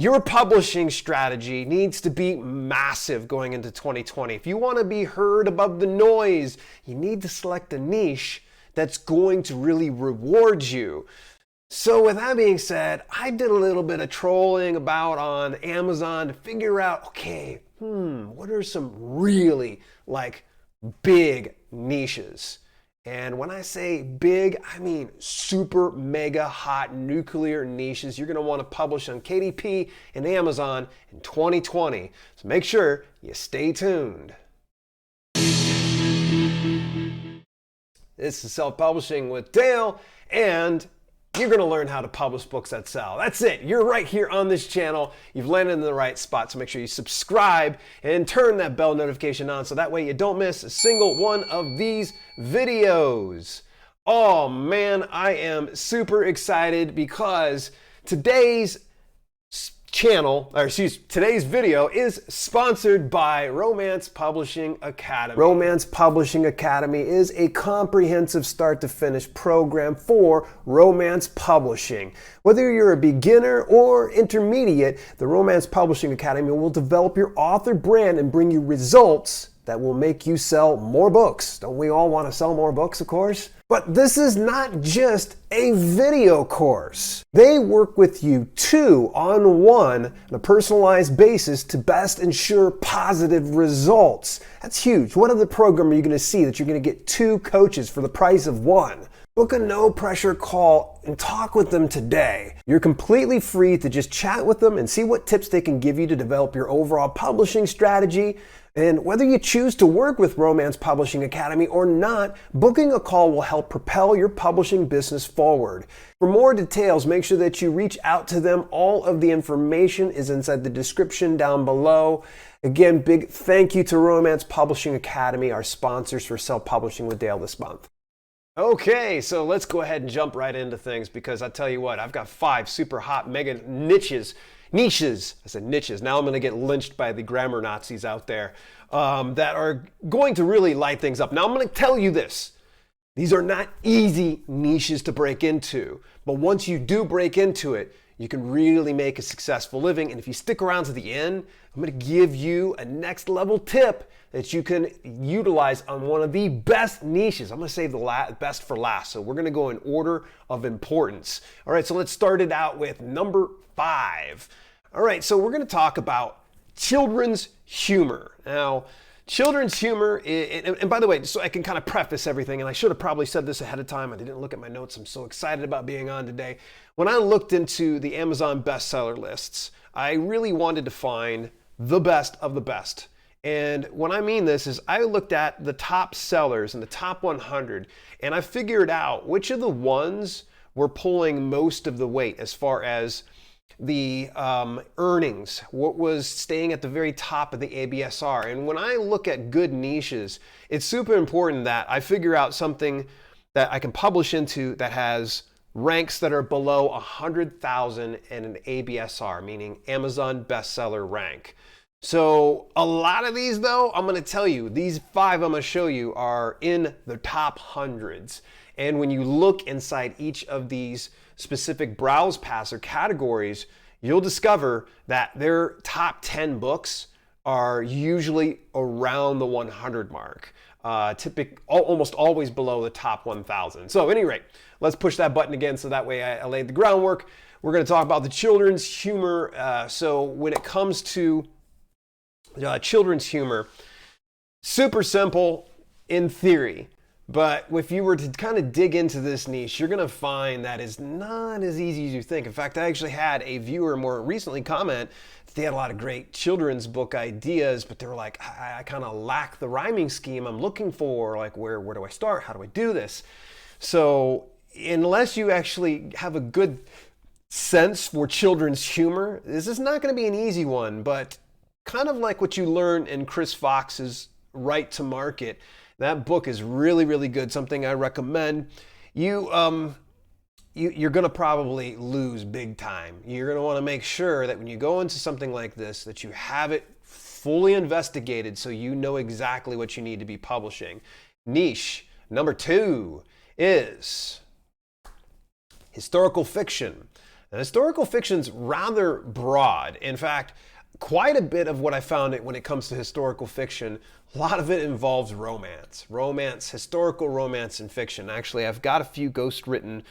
Your publishing strategy needs to be massive going into 2020. If you want to be heard above the noise, you need to select a niche that's going to really reward you. So with that being said, I did a little bit of trolling about on Amazon to figure out, okay, what are some really big niches? And when I say big, I mean super mega hot nuclear niches you're going to want to publish on KDP and Amazon in 2020. So make sure you stay tuned. This is Self-Publishing with Dale, and you're going to learn how to publish books that sell. That's it. You're right here on this channel. You've landed in the right spot, so make sure you subscribe and turn that bell notification on so that way you don't miss a single one of these videos. Oh man, I am super excited because today's video is sponsored by Romance Publishing Academy. Romance Publishing Academy is a comprehensive start-to-finish program for romance publishing. Whether you're a beginner or intermediate, the Romance Publishing Academy will develop your author brand and bring you results that will make you sell more books. Don't we all want to sell more books, of course? But this is not just a video course. They work with you two-on-one on a personalized basis to best ensure positive results. That's huge. What other program are you going to see that you're going to get two coaches for the price of one? Book a no-pressure call and talk with them today. You're completely free to just chat with them and see what tips they can give you to develop your overall publishing strategy. And whether you choose to work with Romance Publishing Academy or not, booking a call will help propel your publishing business forward. For more details, make sure that you reach out to them. All of the information is inside the description down below. Again, big thank you to Romance Publishing Academy, our sponsors for Self-Publishing with Dale this month. Okay, so let's go ahead and jump right into things because I tell you what, I've got 5 super hot mega niches. I said niches. Now I'm going to get lynched by the grammar Nazis out there that are going to really light things up. Now I'm going to tell you this. These are not easy niches to break into, but once you do break into it, you can really make a successful living. And if you stick around to the end, I'm going to give you a next level tip that you can utilize on one of the best niches. I'm going to save the best for last. So we're going to go in order of importance. All right, so let's start it out with number 5. All right, so we're going to talk about children's humor. Now, children's humor, and by the way, so I can kind of preface everything, and I should have probably said this ahead of time. I didn't look at my notes. I'm so excited about being on today. When I looked into the Amazon bestseller lists, I really wanted to find the best of the best. And when I mean this is I looked at the top sellers in the top 100, and I figured out which of the ones were pulling most of the weight as far as the earnings, what was staying at the very top of the ABSR. And when I look at good niches, it's super important that I figure out something that I can publish into that has ranks that are below 100,000 and an ABSR, meaning Amazon bestseller rank. So a lot of these though, I'm going to tell you, these 5 I'm going to show you are in the top hundreds. And when you look inside each of these specific browse paths or categories, you'll discover that their top 10 books are usually around the 100 mark, almost always below the top 1,000. So at any rate, let's push that button again so that way I laid the groundwork. We're going to talk about the children's humor. So when it comes to children's humor, super simple in theory. But if you were to kind of dig into this niche, you're going to find that it's not as easy as you think. In fact, I actually had a viewer more recently comment that they had a lot of great children's book ideas, but they were like, I kind of lack the rhyming scheme I'm looking for. Like, where do I start? How do I do this? So unless you actually have a good sense for children's humor, this is not going to be an easy one, but kind of like what you learned in Chris Fox's Right to Market. That book is really, really good, something I recommend. You're going to probably lose big time. You're going to want to make sure that when you go into something like this, that you have it fully investigated so you know exactly what you need to be publishing. Niche number 2 is historical fiction. Now, historical fiction's rather broad. In fact, quite a bit of what I found when it comes to historical fiction, a lot of it involves romance. Romance, historical romance and fiction. Actually, I've got a few ghost-written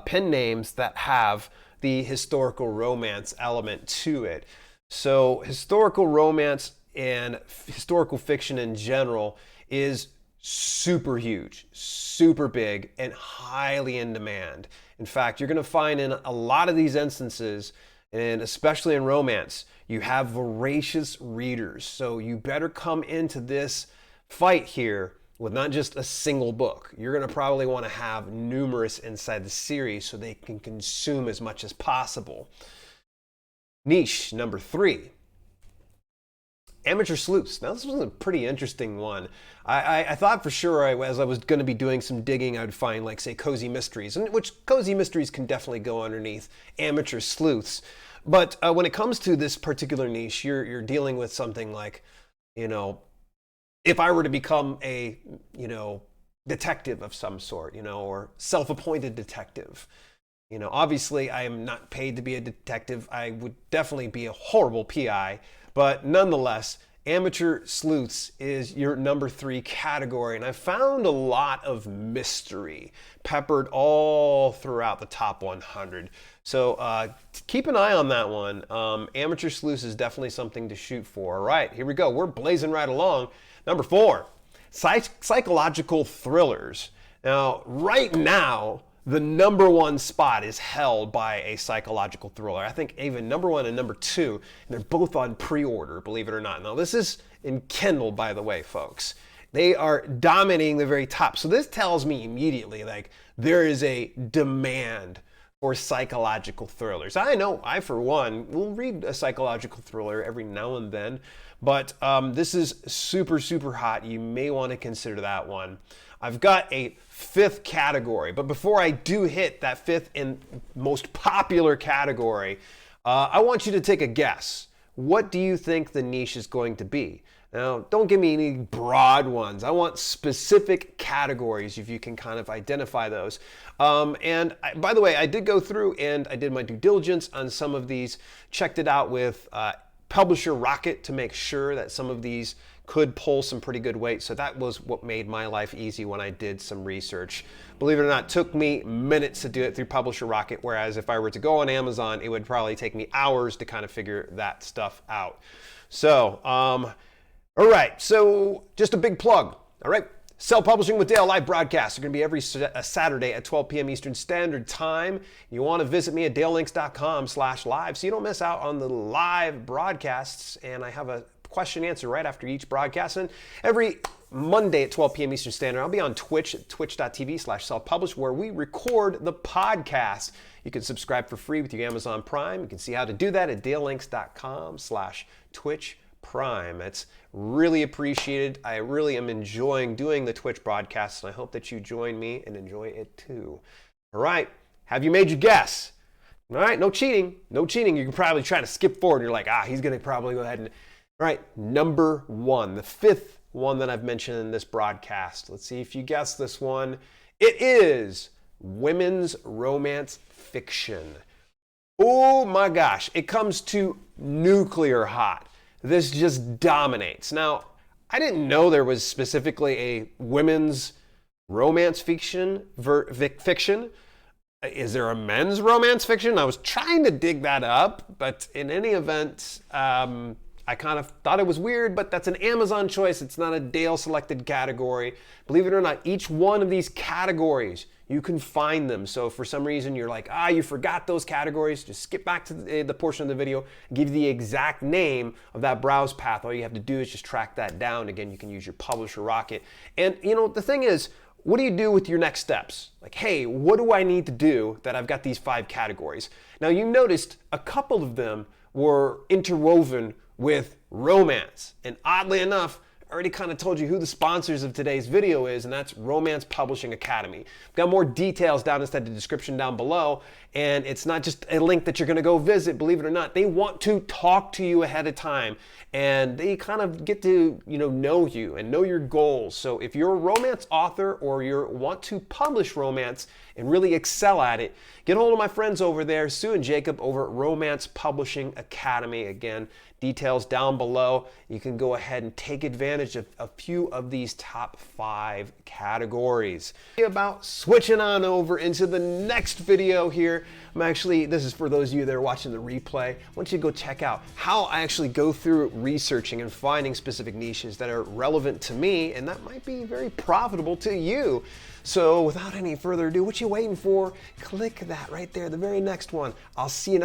pen names that have the historical romance element to it. So historical romance and historical fiction in general is super huge, super big, and highly in demand. In fact, you're going to find in a lot of these instances, and especially in romance, you have voracious readers. So you better come into this fight here with not just a single book. You're going to probably want to have numerous inside the series so they can consume as much as possible. Niche number 3. Amateur sleuths. Now, this was a pretty interesting one. I thought for sure as I was going to be doing some digging, I would find, like, say, cozy mysteries, and which cozy mysteries can definitely go underneath amateur sleuths. But when it comes to this particular niche, you're dealing with something like, you know, if I were to become a, you know, detective of some sort, you know, or self-appointed detective. You know, obviously I am not paid to be a detective. I would definitely be a horrible PI, but nonetheless, amateur sleuths is your number 3 category. And I found a lot of mystery peppered all throughout the top 100. So keep an eye on that one. Amateur sleuths is definitely something to shoot for. All right, here we go. We're blazing right along. Number 4, psychological thrillers. Now, right now, the number 1 spot is held by a psychological thriller. I think even number 1 and number 2, and they're both on pre-order, believe it or not. Now, this is in Kindle, by the way, folks. They are dominating the very top. So this tells me immediately, like, there is a demand for psychological thrillers. I know I, for one, will read a psychological thriller every now and then, but this is super, super hot. You may want to consider that one. I've got a 5th category, but before I do hit that 5th and most popular category, I want you to take a guess. What do you think the niche is going to be? Now, don't give me any broad ones. I want specific categories, if you can kind of identify those. By the way, I did go through and I did my due diligence on some of these, checked it out with Publisher Rocket to make sure that some of these could pull some pretty good weight. So that was what made my life easy when I did some research. Believe it or not, it took me minutes to do it through Publisher Rocket, whereas if I were to go on Amazon, it would probably take me hours to kind of figure that stuff out. So, all right, so just a big plug, all right? Self-Publishing with Dale live broadcasts are going to be every Saturday at 12 p.m. Eastern Standard Time. You want to visit me at dalelinks.com/live so you don't miss out on the live broadcasts. And I have a question and answer right after each broadcast. And every Monday at 12 p.m. Eastern Standard, I'll be on Twitch at twitch.tv/self-publish where we record the podcast. You can subscribe for free with your Amazon Prime. You can see how to do that at dalelinks.com/Twitch Prime. It's really appreciated. I really am enjoying doing the Twitch broadcasts, and I hope that you join me and enjoy it too. All right, have you made your guess? All right, no cheating, no cheating. You can probably try to skip forward. You're like, he's going to probably go ahead and... All right, number 1, the 5th one that I've mentioned in this broadcast. Let's see if you guess this one. It is women's romance fiction. Oh my gosh, it comes to nuclear hot. This just dominates. Now, I didn't know there was specifically a women's romance fiction. Is there a men's romance fiction? I was trying to dig that up, but in any event, I kind of thought it was weird, but that's an Amazon choice. It's not a Dale selected category. Believe it or not, each one of these categories, you can find them. So if for some reason you're like, you forgot those categories, just skip back to the portion of the video, give you the exact name of that browse path. All you have to do is just track that down. Again, you can use your Publisher Rocket. And you know, the thing is, what do you do with your next steps? Like, hey, what do I need to do that I've got these 5 categories? Now, you noticed a couple of them were interwoven with romance. And oddly enough, I already kind of told you who the sponsors of today's video is, and that's Romance Publishing Academy. I've got more details down inside the description down below, and it's not just a link that you're going to go visit. Believe it or not, they want to talk to you ahead of time, and they kind of get to know you and know your goals. So if you're a romance author or you want to publish romance and really excel at it, get a hold of my friends over there, Sue and Jacob over at Romance Publishing Academy. Again, details down below. You can go ahead and take advantage of a few of these top 5 categories. About switching on over into the next video here. This is for those of you that are watching the replay. I want you to go check out how I actually go through researching and finding specific niches that are relevant to me and that might be very profitable to you. So without any further ado, what you waiting for? Click that right there, the very next one. I'll see you next